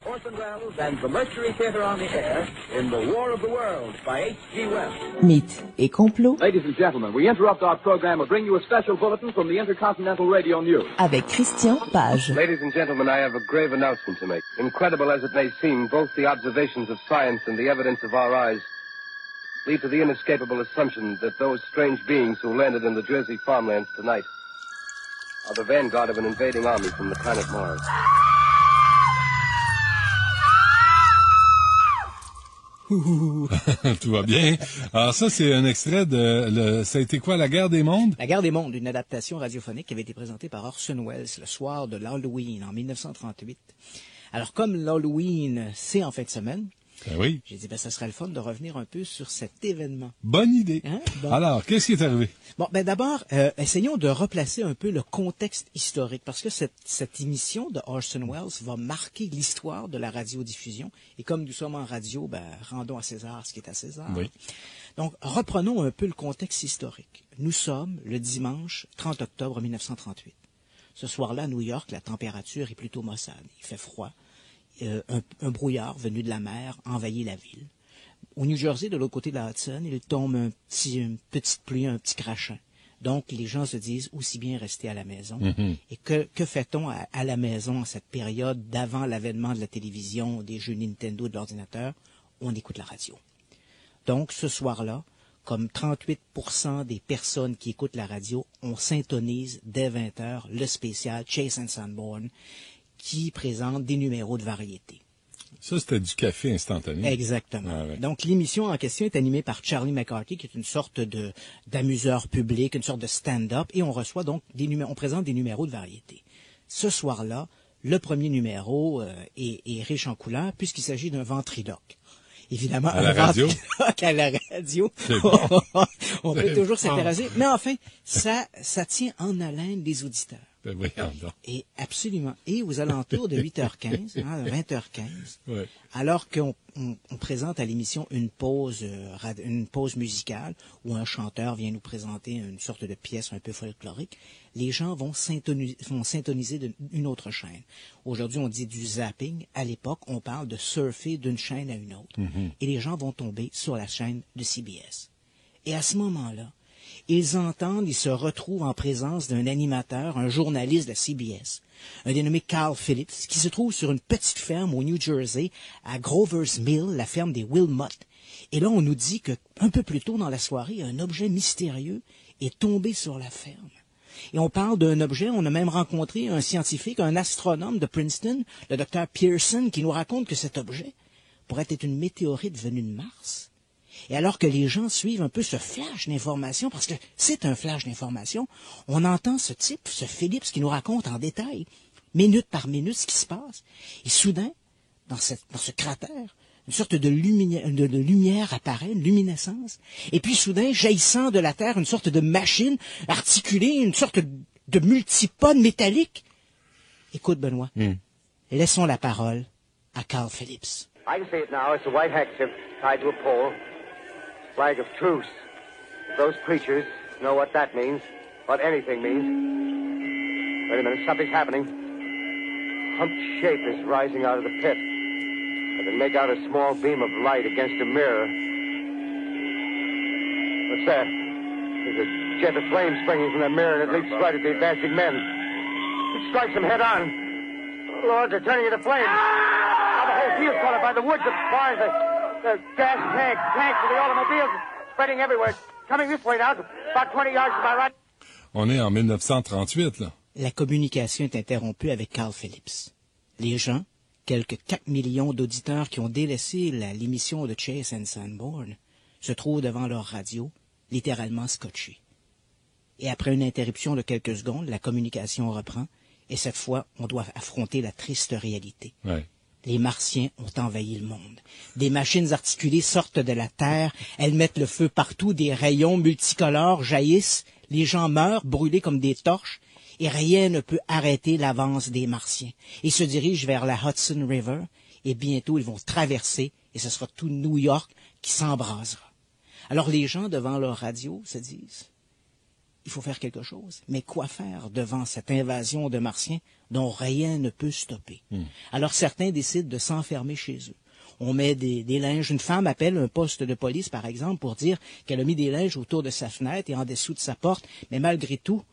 Orson Welles and the Mercury Theatre on the air in The War of the Worlds by H.G. Wells. Mythes et complots. Ladies and gentlemen, we interrupt our program to bring you a special bulletin from the Intercontinental Radio News. Avec Christian Page. Ladies and gentlemen, I have a grave announcement to make. Incredible as it may seem, both the observations of science and the evidence of our eyes lead to the inescapable assumption that those strange beings who landed in the Jersey farmlands tonight are the vanguard of an invading army from the planet Mars. Tout va bien. Alors ça, c'est un extrait ça a été quoi, La Guerre des Mondes? La Guerre des Mondes, une adaptation radiophonique qui avait été présentée par Orson Welles le soir de l'Halloween en 1938. Alors, comme l'Halloween, c'est en fin de semaine, oui. J'ai dit, ça serait le fun de revenir un peu sur cet événement. Bonne idée. Hein? Bon. Alors, qu'est-ce qui est arrivé? Bon, d'abord, essayons de replacer un peu le contexte historique, parce que cette émission de Orson Welles va marquer l'histoire de la radiodiffusion. Et comme nous sommes en radio, rendons à César ce qui est à César. Oui. Donc, reprenons un peu le contexte historique. Nous sommes le dimanche 30 octobre 1938. Ce soir-là, à New York, la température est plutôt maussade. Il fait froid. Un brouillard venu de la mer envahit la ville. Au New Jersey, de l'autre côté de la Hudson, il tombe une petite pluie, un petit crachin. Donc, les gens se disent aussi bien rester à la maison. Mm-hmm. Et que fait-on à la maison en cette période d'avant l'avènement de la télévision, des jeux Nintendo, de l'ordinateur? On écoute la radio. Donc, ce soir-là, comme 38% des personnes qui écoutent la radio, on syntonise dès 20h le spécial Chase and Sanborn, qui présente des numéros de variété. Ça, c'était du café instantané. Exactement. Ah, ouais. Donc, l'émission en question est animée par Charlie McCarthy, qui est une sorte d'amuseur public, une sorte de stand-up, et on reçoit donc on présente des numéros de variété. Ce soir-là, le premier numéro est riche en couleurs, puisqu'il s'agit d'un ventriloque. Évidemment, à la radio. À la radio. Bon. On peut toujours s'intéresser. Mais enfin, ça tient en haleine les auditeurs. Et absolument. Et aux alentours de 8h15, 20h15, ouais. Alors qu'on présente à l'émission une pause musicale où un chanteur vient nous présenter une sorte de pièce un peu folklorique, les gens vont syntoniser une autre chaîne. Aujourd'hui, on dit du zapping. À l'époque, on parle de surfer d'une chaîne à une autre. Mm-hmm. Et les gens vont tomber sur la chaîne de CBS. Et à ce moment-là, ils se retrouvent en présence d'un animateur, un journaliste de CBS, un dénommé Carl Phillips, qui se trouve sur une petite ferme au New Jersey, à Grover's Mill, la ferme des Wilmot. Et là, on nous dit qu'un peu plus tôt dans la soirée, un objet mystérieux est tombé sur la ferme. Et on parle d'un objet, on a même rencontré un scientifique, un astronome de Princeton, le docteur Pearson, qui nous raconte que cet objet pourrait être une météorite venue de Mars. Et alors que les gens suivent un peu ce flash d'information, parce que c'est un flash d'information, on entend ce type, ce Phillips, qui nous raconte en détail, minute par minute, ce qui se passe. Et soudain, dans ce cratère, une sorte de lumière apparaît, une luminescence. Et puis soudain, jaillissant de la terre, une sorte de machine articulée, une sorte de multipode métallique. Écoute, Benoît, laissons la parole à Carl Phillips. I can see it now. It's a white handkerchief tied to a pole. Flag of truce. If those creatures know what that means, what anything means. Wait a minute, something's happening. Humped shape is rising out of the pit. I can make out a small beam of light against a mirror. What's that? There's a jet of flame springing from the mirror, and it leaps right at the advancing men. It strikes them head on. Lord, they're turning into flames. Now the whole field's caught up by the woods, the barns, the gas tanks of the automobiles, spreading everywhere. It's coming this way now, about 20 yards to my right. On est en 1938, là. La communication est interrompue avec Carl Phillips. Les gens, quelques 4 millions d'auditeurs qui ont délaissé l'émission de Chase and Sanborn, se trouvent devant leur radio, littéralement scotchés. Et après une interruption de quelques secondes, la communication reprend, et cette fois, on doit affronter la triste réalité. Ouais. Les Martiens ont envahi le monde. Des machines articulées sortent de la Terre, elles mettent le feu partout, des rayons multicolores jaillissent, les gens meurent brûlés comme des torches, et rien ne peut arrêter l'avance des Martiens. Ils se dirigent vers la Hudson River, et bientôt ils vont traverser, et ce sera tout New York qui s'embrasera. Alors les gens devant leur radio se disent, il faut faire quelque chose. Mais quoi faire devant cette invasion de Martiens dont rien ne peut stopper? Alors certains décident de s'enfermer chez eux. On met des linges. Une femme appelle un poste de police, par exemple, pour dire qu'elle a mis des linges autour de sa fenêtre et en dessous de sa porte. Mais malgré tout,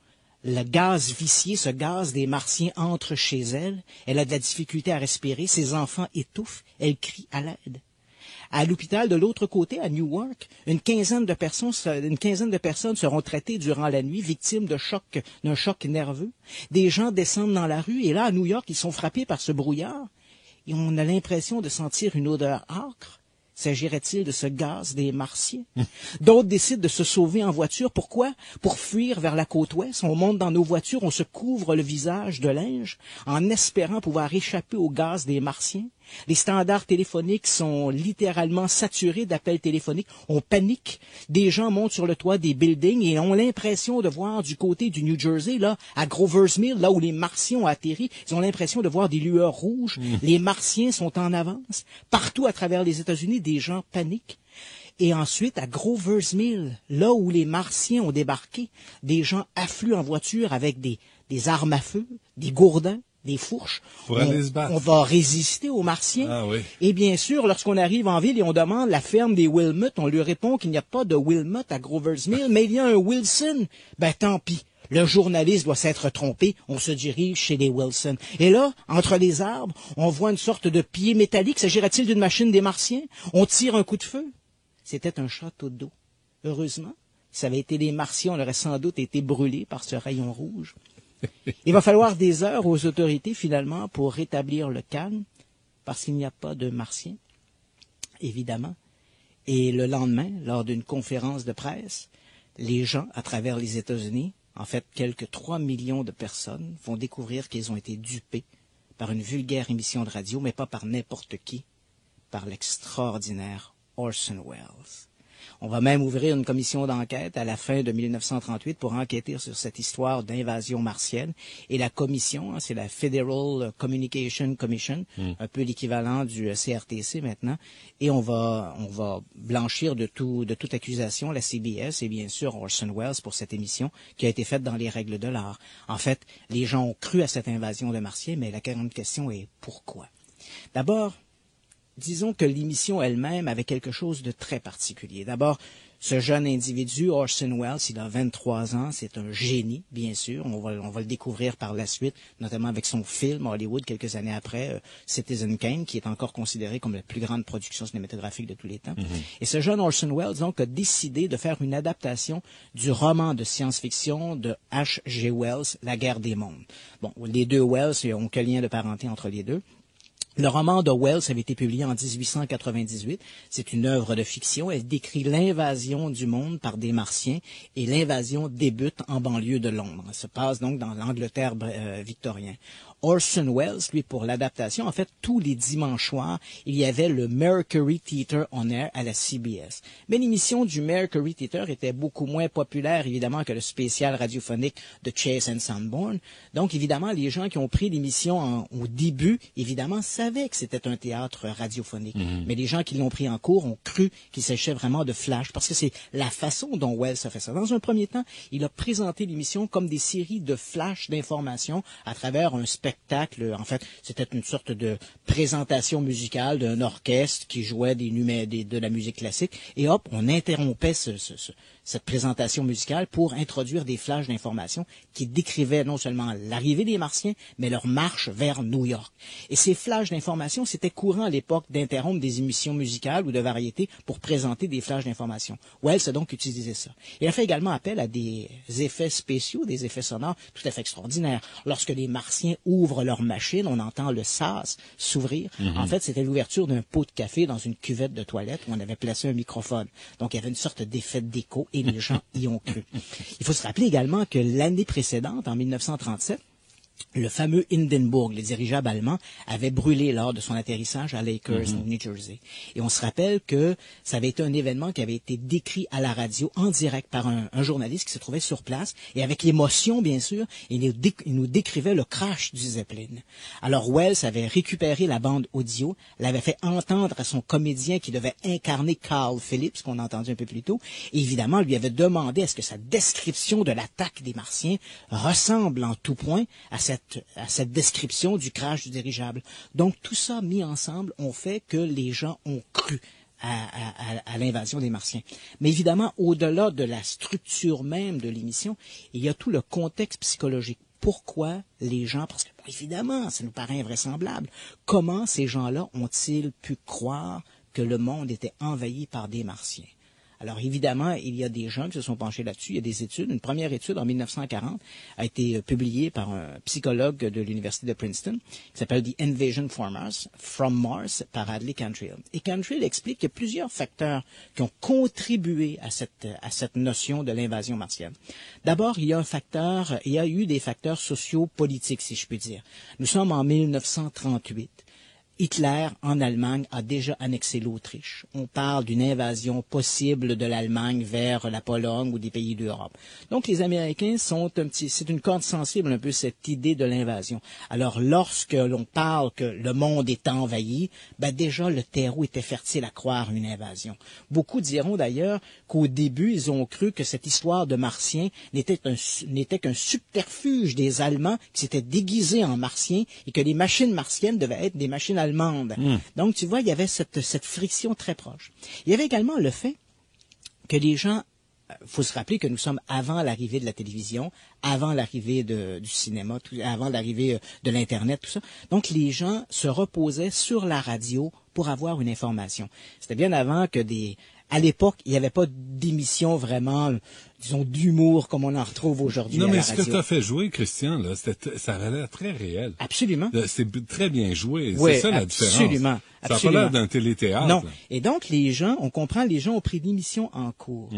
le gaz vicié, ce gaz des Martiens entre chez elle. Elle a de la difficulté à respirer. Ses enfants étouffent. Elle crie à l'aide. À l'hôpital de l'autre côté, à Newark, une quinzaine de personnes seront traitées durant la nuit, victimes d'un choc nerveux. Des gens descendent dans la rue et là, à New York, ils sont frappés par ce brouillard et on a l'impression de sentir une odeur âcre. S'agirait-il de ce gaz des Martiens? D'autres décident de se sauver en voiture. Pourquoi? Pour fuir vers la côte ouest. On monte dans nos voitures, on se couvre le visage de linge en espérant pouvoir échapper au gaz des Martiens. Les standards téléphoniques sont littéralement saturés d'appels téléphoniques. On panique. Des gens montent sur le toit des buildings et ont l'impression de voir du côté du New Jersey, là, à Grover's Mill, là où les Martiens ont atterri, ils ont l'impression de voir des lueurs rouges. Les Martiens sont en avance. Partout à travers les États-Unis, des gens paniquent. Et ensuite, à Grover's Mill, là où les Martiens ont débarqué, des gens affluent en voiture avec des armes à feu, des gourdins, des fourches. Pour aller se battre. On va résister aux Martiens. Ah oui. Et bien sûr, lorsqu'on arrive en ville et on demande la ferme des Wilmot, on lui répond qu'il n'y a pas de Wilmot à Grover's Mill, mais il y a un Wilson. Ben tant pis. Le journaliste doit s'être trompé. On se dirige chez les Wilson. Et là, entre les arbres, on voit une sorte de pied métallique. S'agirait-il d'une machine des Martiens? On tire un coup de feu. C'était un château d'eau. Heureusement, si ça avait été les Martiens, on aurait sans doute été brûlés par ce rayon rouge. Il va falloir des heures aux autorités, finalement, pour rétablir le calme, parce qu'il n'y a pas de Martiens, évidemment. Et le lendemain, lors d'une conférence de presse, les gens, à travers les États-Unis, en fait, quelques 3 millions de personnes, vont découvrir qu'ils ont été dupés par une vulgaire émission de radio, mais pas par n'importe qui, par l'extraordinaire Orson Welles. On va même ouvrir une commission d'enquête à la fin de 1938 pour enquêter sur cette histoire d'invasion martienne. Et la commission, c'est la Federal Communication Commission, un peu l'équivalent du CRTC maintenant. Et on va blanchir de toute accusation la CBS et bien sûr Orson Welles pour cette émission qui a été faite dans les règles de l'art. En fait, les gens ont cru à cette invasion de Martiens, mais la grande question est pourquoi? D'abord, disons que l'émission elle-même avait quelque chose de très particulier. D'abord, ce jeune individu, Orson Welles, il a 23 ans, c'est un génie, bien sûr. On va le découvrir par la suite, notamment avec son film Hollywood, quelques années après, Citizen Kane, qui est encore considéré comme la plus grande production cinématographique de tous les temps. Et ce jeune Orson Welles, donc, a décidé de faire une adaptation du roman de science-fiction de H.G. Wells, La guerre des mondes. Bon, les deux Wells n'ont aucun lien de parenté entre les deux. Le roman de Wells avait été publié en 1898. C'est une œuvre de fiction. Elle décrit l'invasion du monde par des Martiens et l'invasion débute en banlieue de Londres. Elle se passe donc dans l'Angleterre victorien. Orson Welles, lui, pour l'adaptation, en fait, tous les dimanches soirs, il y avait le Mercury Theatre on Air à la CBS. Mais l'émission du Mercury Theatre était beaucoup moins populaire, évidemment, que le spécial radiophonique de Chase and Sanborn. Donc, évidemment, les gens qui ont pris l'émission au début, évidemment, savaient que c'était un théâtre radiophonique. Mais les gens qui l'ont pris en cours ont cru qu'il s'agissait vraiment de flash, parce que c'est la façon dont Welles a fait ça. Dans un premier temps, il a présenté l'émission comme des séries de flash d'informations à travers un spectacle. En fait, c'était une sorte de présentation musicale d'un orchestre qui jouait de la musique classique. Et hop, on interrompait cette présentation musicale pour introduire des flashs d'informations qui décrivaient non seulement l'arrivée des Martiens, mais leur marche vers New York. Et ces flashs d'informations, c'était courant à l'époque d'interrompre des émissions musicales ou de variétés pour présenter des flashs d'informations. Wells a donc utilisé ça. Il a fait également appel à des effets spéciaux, des effets sonores tout à fait extraordinaires. Lorsque les Martiens ouvrent leur machine, on entend le sas s'ouvrir. En fait, c'était l'ouverture d'un pot de café dans une cuvette de toilette où on avait placé un microphone. Donc, il y avait une sorte d'effet d'écho et les gens y ont cru. Il faut se rappeler également que l'année précédente, en 1937, le fameux Hindenburg, le dirigeable allemand, avait brûlé lors de son atterrissage à Lakers, au New Jersey. Et on se rappelle que ça avait été un événement qui avait été décrit à la radio en direct par un journaliste qui se trouvait sur place. Et avec l'émotion, bien sûr, il nous décrivait le crash du Zeppelin. Alors Wells avait récupéré la bande audio, l'avait fait entendre à son comédien qui devait incarner Carl Phillips, qu'on a entendu un peu plus tôt. Et évidemment, lui avait demandé à ce que sa description de l'attaque des Martiens ressemble en tout point à cette description du crash du dirigeable. Donc, tout ça mis ensemble ont fait que les gens ont cru à l'invasion des Martiens. Mais évidemment, au-delà de la structure même de l'émission, il y a tout le contexte psychologique. Pourquoi les gens, parce que bon, évidemment, ça nous paraît invraisemblable, comment ces gens-là ont-ils pu croire que le monde était envahi par des Martiens? Alors évidemment, il y a des gens qui se sont penchés là-dessus. Il y a des études. Une première étude en 1940 a été publiée par un psychologue de l'Université de Princeton qui s'appelle The Invasion from Mars par Adley Cantrill. Et Cantrill explique qu'il y a plusieurs facteurs qui ont contribué à cette notion de l'invasion martienne. D'abord, il y a eu des facteurs sociopolitiques, si je puis dire. Nous sommes en 1938. Hitler, en Allemagne, a déjà annexé l'Autriche. On parle d'une invasion possible de l'Allemagne vers la Pologne ou des pays d'Europe. Donc, les Américains c'est une corde sensible un peu cette idée de l'invasion. Alors, lorsque l'on parle que le monde est envahi, déjà le terreau était fertile à croire une invasion. Beaucoup diront d'ailleurs qu'au début, ils ont cru que cette histoire de Martiens n'était qu'un subterfuge des Allemands qui s'étaient déguisés en Martiens et que les machines martiennes devaient être des machines allemandes. Donc, tu vois, il y avait cette friction très proche. Il y avait également le fait que les gens, faut se rappeler que nous sommes avant l'arrivée de la télévision, avant l'arrivée du cinéma, avant l'arrivée de l'Internet, tout ça. Donc, les gens se reposaient sur la radio pour avoir une information. C'était bien avant que à l'époque, il n'y avait pas d'émission vraiment, disons, d'humour comme on en retrouve aujourd'hui à la radio. Non, mais ce que tu as fait jouer, Christian, là, ça avait l'air très réel. Absolument. C'est très bien joué. Oui, c'est ça la différence. Absolument. Ça n'a pas l'air d'un téléthéâtre. Non. Là. Et donc, les gens ont pris l'émission en cours.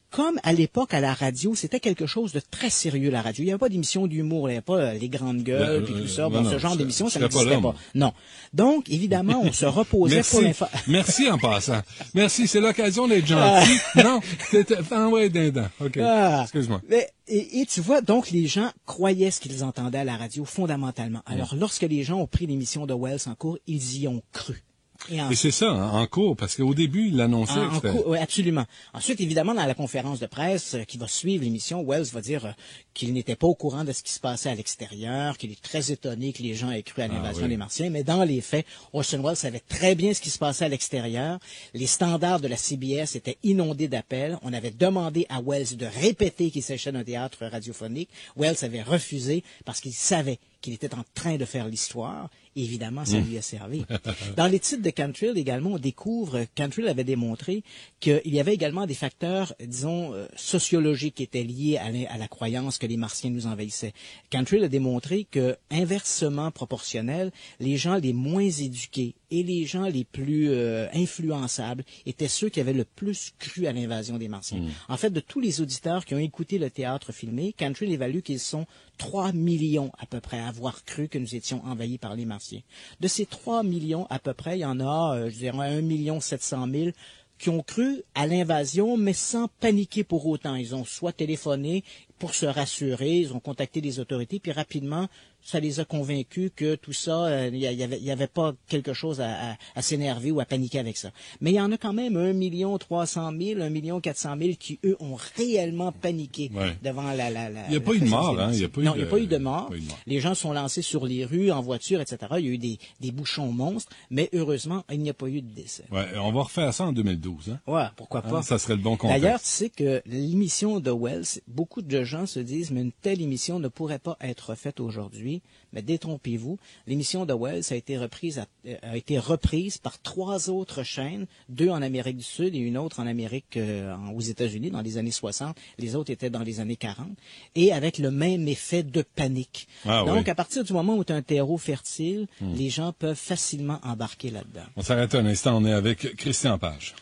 Comme à l'époque, à la radio, c'était quelque chose de très sérieux, la radio. Il n'y avait pas d'émission d'humour, il n'y avait pas les grandes gueules, puis tout ça. Ce genre d'émission, ça n'existait pas. Non. Donc, évidemment, on se reposait pour l'information. Merci en passant. Merci, c'est l'occasion d'être gentil. Non, c'était ouais, dindon. OK, excuse-moi. Et tu vois, donc, les gens croyaient ce qu'ils entendaient à la radio, fondamentalement. Alors, lorsque les gens ont pris l'émission de Wells en cours, ils y ont cru. Et c'est ça, en cours, parce qu'au début, il l'annonçait. Oui, absolument. Ensuite, évidemment, dans la conférence de presse qui va suivre l'émission, Wells va dire qu'il n'était pas au courant de ce qui se passait à l'extérieur, qu'il est très étonné que les gens aient cru à l'invasion des Martiens, mais dans les faits, Orson Welles savait très bien ce qui se passait à l'extérieur. Les standards de la CBS étaient inondés d'appels. On avait demandé à Wells de répéter qu'il s'agissait d'un théâtre radiophonique. Wells avait refusé parce qu'il savait qu'il était en train de faire l'histoire. Et évidemment, ça lui a servi. Dans les titres de Cantrill, également, on découvre, Cantrill avait démontré qu'il y avait également des facteurs, disons, sociologiques qui étaient liés à la croyance que les Martiens nous envahissaient. Cantrill a démontré que, inversement proportionnel, les gens les moins éduqués et les gens les plus influençables étaient ceux qui avaient le plus cru à l'invasion des Martiens. En fait, de tous les auditeurs qui ont écouté le théâtre filmé, Cantrill évalue qu'ils sont 3 millions à peu près à avoir cru que nous étions envahis par les Martiens. De ces 3 millions à peu près, il y en a, je dirais, 1 700 000 qui ont cru à l'invasion, mais sans paniquer pour autant. Ils ont soit téléphoné pour se rassurer, ils ont contacté les autorités, puis rapidement, ça les a convaincus que tout ça, il y avait pas quelque chose à s'énerver ou à paniquer avec ça. Mais il y en a quand même 1 300 000, 1 400 000 qui, eux, ont réellement paniqué devant la il n'y a pas eu de mort, hein? Il n'y a pas eu de mort. Les gens sont lancés sur les rues, en voiture, etc. Il y a eu des bouchons monstres, mais heureusement, il n'y a pas eu de décès. Ouais, on va refaire ça en 2012, hein? Ouais, pourquoi pas. Ça serait le bon contexte. D'ailleurs, tu sais que l'émission de Wells, beaucoup de gens se disent, mais une telle émission ne pourrait pas être faite aujourd'hui. Mais détrompez-vous, l'émission de Wells a été reprise par 3 autres chaînes, 2 en Amérique du Sud et une autre en Amérique, aux États-Unis, dans les années 60. Les autres étaient dans les années 40. Et avec le même effet de panique. Donc, à partir du moment où tu as un terreau fertile, les gens peuvent facilement embarquer là-dedans. On s'arrête un instant, on est avec Christian Page.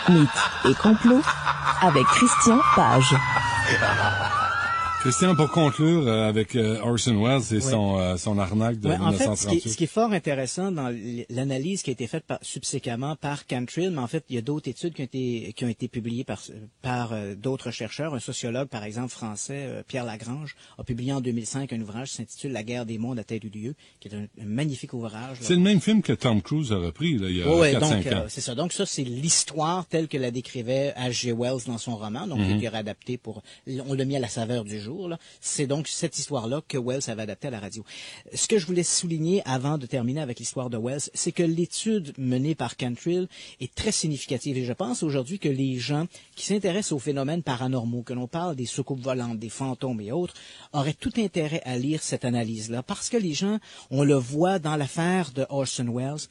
Mythes et complots avec Christian Page. Christian, pour conclure avec Orson Welles et son arnaque de 1938. En fait, ce qui est fort intéressant dans l'analyse qui a été faite subséquemment par Cantrill, mais en fait, il y a d'autres études qui ont été publiées par d'autres chercheurs. Un sociologue, par exemple, français, Pierre Lagrange, a publié en 2005 un ouvrage qui s'intitule La guerre des mondes a-t-elle eu lieu, qui est un magnifique ouvrage. C'est le même film que Tom Cruise a repris là, il y a 4-5 ans. C'est ça. Donc ça, c'est l'histoire telle que la décrivait H.G. Wells dans son roman, donc qui est réadapté on l'a mis à la saveur du jour. C'est donc cette histoire-là que Wells avait adaptée à la radio. Ce que je voulais souligner avant de terminer avec l'histoire de Wells, c'est que l'étude menée par Cantrill est très significative. Et je pense aujourd'hui que les gens qui s'intéressent aux phénomènes paranormaux, que l'on parle des soucoupes volantes, des fantômes et autres, auraient tout intérêt à lire cette analyse-là. Parce que les gens, on le voit dans l'affaire de Orson Welles,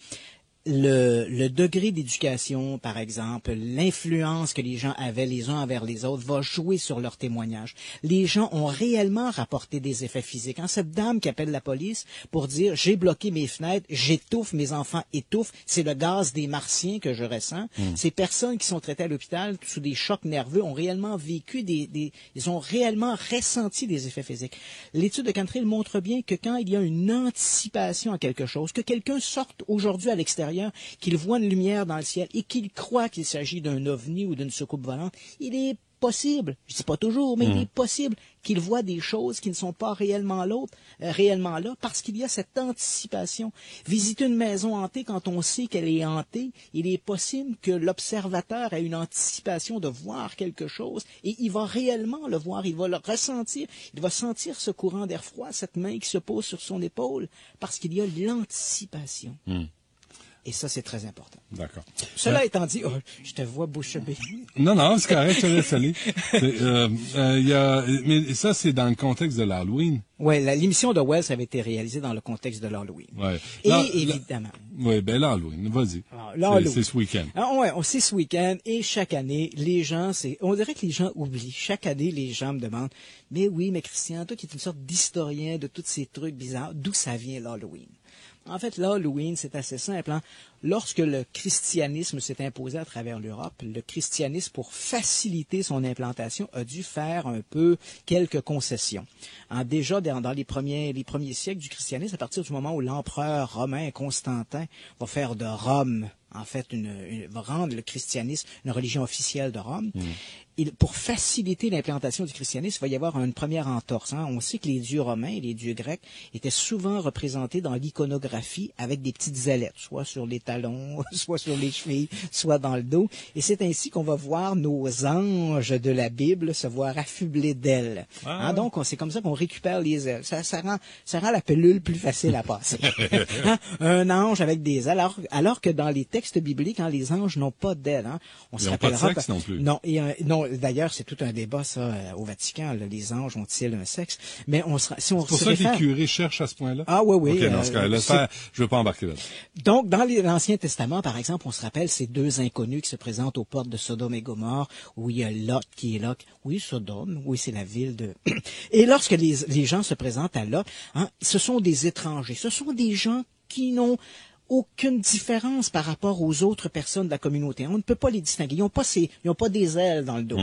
le degré d'éducation, par exemple, l'influence que les gens avaient les uns envers les autres va jouer sur leur témoignage. Les gens ont réellement rapporté des effets physiques. Cette dame qui appelle la police pour dire « j'ai bloqué mes fenêtres, j'étouffe, mes enfants étouffent, c'est le gaz des martiens que je ressens ». Ces personnes qui sont traitées à l'hôpital sous des chocs nerveux ont réellement vécu ils ont réellement ressenti des effets physiques. L'étude de Cantrill montre bien que quand il y a une anticipation à quelque chose, que quelqu'un sorte aujourd'hui à l'extérieur, qu'il voit une lumière dans le ciel et qu'il croit qu'il s'agit d'un ovni ou d'une soucoupe volante, il est possible, je ne dis pas toujours, mais il est possible qu'il voit des choses qui ne sont pas réellement là, parce qu'il y a cette anticipation. Visiter une maison hantée quand on sait qu'elle est hantée, il est possible que l'observateur ait une anticipation de voir quelque chose et il va réellement le voir, il va le ressentir, il va sentir ce courant d'air froid, cette main qui se pose sur son épaule, parce qu'il y a l'anticipation. Et ça, c'est très important. D'accord. Cela étant dit, je te vois bouche bée. Non, c'est correct, je te laisse aller. Mais ça, c'est dans le contexte de l'Halloween. Oui, l'émission de Wells avait été réalisée dans le contexte de l'Halloween. Ouais. Évidemment. Oui, l'Halloween, vas-y. C'est ce week-end. C'est ce week-end, et chaque année, les gens, on dirait que les gens oublient. Chaque année, les gens me demandent, mais Christian, toi qui es une sorte d'historien de tous ces trucs bizarres, d'où ça vient l'Halloween? En fait, l'Halloween, c'est assez simple. Lorsque le christianisme s'est imposé à travers l'Europe, le christianisme, pour faciliter son implantation, a dû faire un peu quelques concessions. Déjà, dans les premiers siècles du christianisme, à partir du moment où l'empereur romain Constantin va faire de Rome, en fait, va rendre le christianisme une religion officielle de Rome, pour faciliter l'implantation du christianisme, il va y avoir une première entorse. On sait que les dieux romains et les dieux grecs étaient souvent représentés dans l'iconographie avec des petites ailettes, soit sur les talons, soit sur les chevilles, soit dans le dos. Et c'est ainsi qu'on va voir nos anges de la Bible se voir affublés d'ailes. Donc, c'est comme ça qu'on récupère les ailes. Ça rend la pilule plus facile à passer. Un ange avec des ailes, alors que dans les textes bibliques, les anges n'ont pas d'ailes. Ils n'ont pas de sexe non plus. Non, d'ailleurs, c'est tout un débat, ça, au Vatican. Les anges ont-ils un sexe? Mais c'est pour ça que les curés cherchent à ce point-là? Ah oui. OK, dans ce cas-là, je veux pas embarquer là. Donc, dans l'Ancien Testament, par exemple, on se rappelle ces deux inconnus qui se présentent aux portes de Sodome et Gomorrhe, où il y a Lot qui est là. Oui, Sodome, oui, c'est la ville de... Et lorsque les gens se présentent à Lot, ce sont des étrangers. Ce sont des gens qui n'ont aucune différence par rapport aux autres personnes de la communauté. On ne peut pas les distinguer. Ils n'ont pas des ailes dans le dos.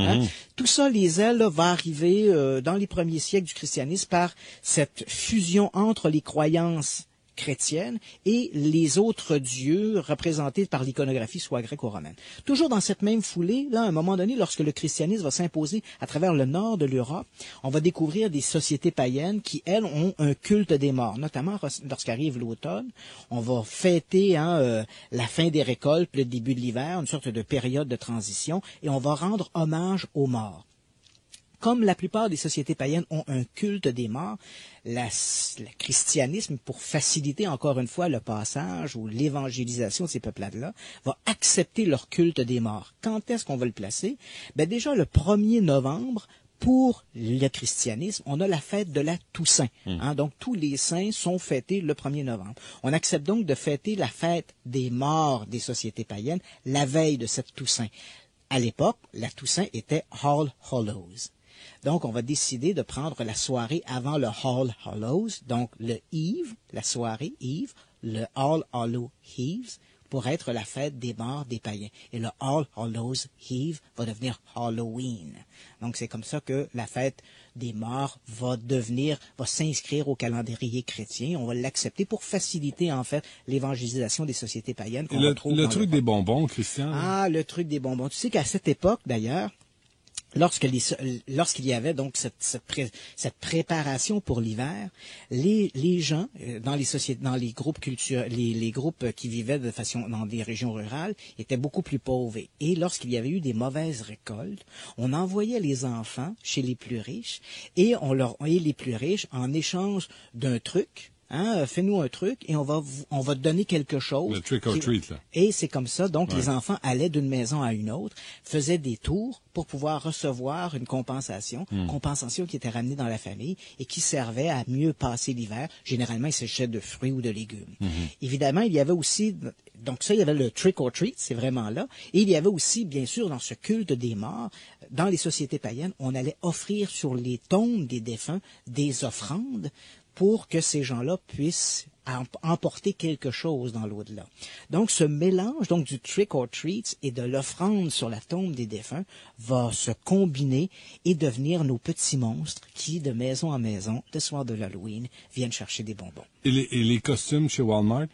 Tout ça, les ailes, va arriver dans les premiers siècles du christianisme par cette fusion entre les croyances chrétiennes et les autres dieux représentés par l'iconographie, soit grecque ou romaine. Toujours dans cette même foulée, à un moment donné, lorsque le christianisme va s'imposer à travers le nord de l'Europe, on va découvrir des sociétés païennes qui, elles, ont un culte des morts, notamment lorsqu'arrive l'automne. On va fêter la fin des récoltes, le début de l'hiver, une sorte de période de transition, et on va rendre hommage aux morts. Comme la plupart des sociétés païennes ont un culte des morts, le christianisme, pour faciliter encore une fois le passage ou l'évangélisation de ces peuplades-là, va accepter leur culte des morts. Quand est-ce qu'on va le placer? Déjà le 1er novembre, pour le christianisme, on a la fête de la Toussaint. Donc, tous les saints sont fêtés le 1er novembre. On accepte donc de fêter la fête des morts des sociétés païennes la veille de cette Toussaint. À l'époque, la Toussaint était All Hallows. Donc, on va décider de prendre la soirée avant le All Hallows, donc le Eve, la soirée Eve, le All Hallow Eve, pour être la fête des morts des païens. Et le All Hallows Eve va devenir Halloween. Donc, c'est comme ça que la fête des morts va s'inscrire au calendrier chrétien. On va l'accepter pour faciliter, en fait, l'évangélisation des sociétés païennes qu'on retrouve. Le truc des bonbons, Christian. Ah, le truc des bonbons. Tu sais qu'à cette époque, d'ailleurs, lorsqu'il y avait donc cette préparation pour l'hiver, les gens dans les sociétés, dans les groupes culturels, les groupes qui vivaient de façon dans des régions rurales étaient beaucoup plus pauvres. Et lorsqu'il y avait eu des mauvaises récoltes, on envoyait les enfants chez les plus riches et les plus riches en échange d'un truc. Fais-nous un truc et on va te donner quelque chose. Le trick or treat, là. Et c'est comme ça. Donc, les enfants allaient d'une maison à une autre, faisaient des tours pour pouvoir recevoir une compensation qui était ramenée dans la famille et qui servait à mieux passer l'hiver. Généralement, il s'agissait de fruits ou de légumes. Évidemment, il y avait aussi, donc ça, il y avait le trick or treat, c'est vraiment là. Et il y avait aussi, bien sûr, dans ce culte des morts, dans les sociétés païennes, on allait offrir sur les tombes des défunts des offrandes pour que ces gens-là puissent emporter quelque chose dans l'au-delà. Donc, ce mélange donc du trick or treat et de l'offrande sur la tombe des défunts va se combiner et devenir nos petits monstres qui, de maison en maison, le soir de l'Halloween, viennent chercher des bonbons. Et les costumes chez Walmart?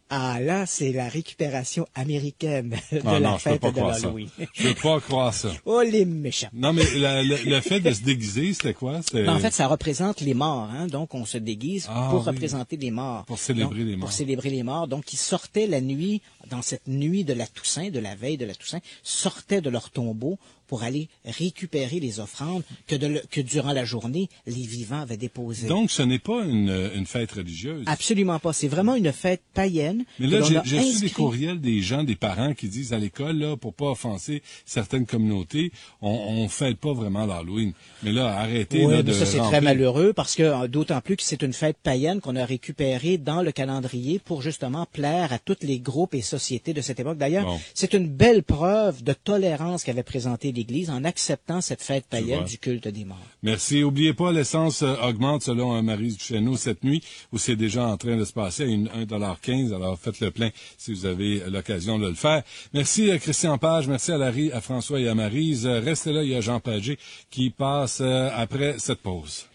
Ah, là, c'est la récupération américaine de la fête de l'Halloween. Je peux pas croire ça. Oh, les méchants. Non, mais le fait de se déguiser, c'était quoi? En fait, ça représente les morts, hein. Donc, on se déguise pour représenter les morts. Pour célébrer les morts. Pour célébrer les morts. Donc, ils sortaient la nuit, dans cette nuit de la Toussaint, de la veille de la Toussaint, sortaient de leur tombeau pour aller récupérer les offrandes que durant la journée, les vivants avaient déposées. Donc, ce n'est pas une fête religieuse. Absolument pas. C'est vraiment une fête païenne. Mais là, j'ai reçu des courriels des gens, des parents qui disent à l'école, là, pour pas offenser certaines communautés, on fête pas vraiment l'Halloween. Mais là, arrêtez là, de ça, c'est très malheureux parce que, d'autant plus que c'est une fête païenne qu'on a récupérée dans le calendrier pour justement plaire à tous les groupes et sociétés de cette époque. D'ailleurs, c'est une belle preuve de tolérance qu'avait présentée l'Église en acceptant cette fête païenne du culte des morts. Merci. Oubliez pas, l'essence augmente selon Maryse Duchesneau cette nuit, où c'est déjà en train de se passer à 1,15 $. Alors, faites le plein si vous avez l'occasion de le faire. Merci Christian Page, merci à Larry, à François et à Maryse. Restez là, il y a Jean Pagé qui passe après cette pause.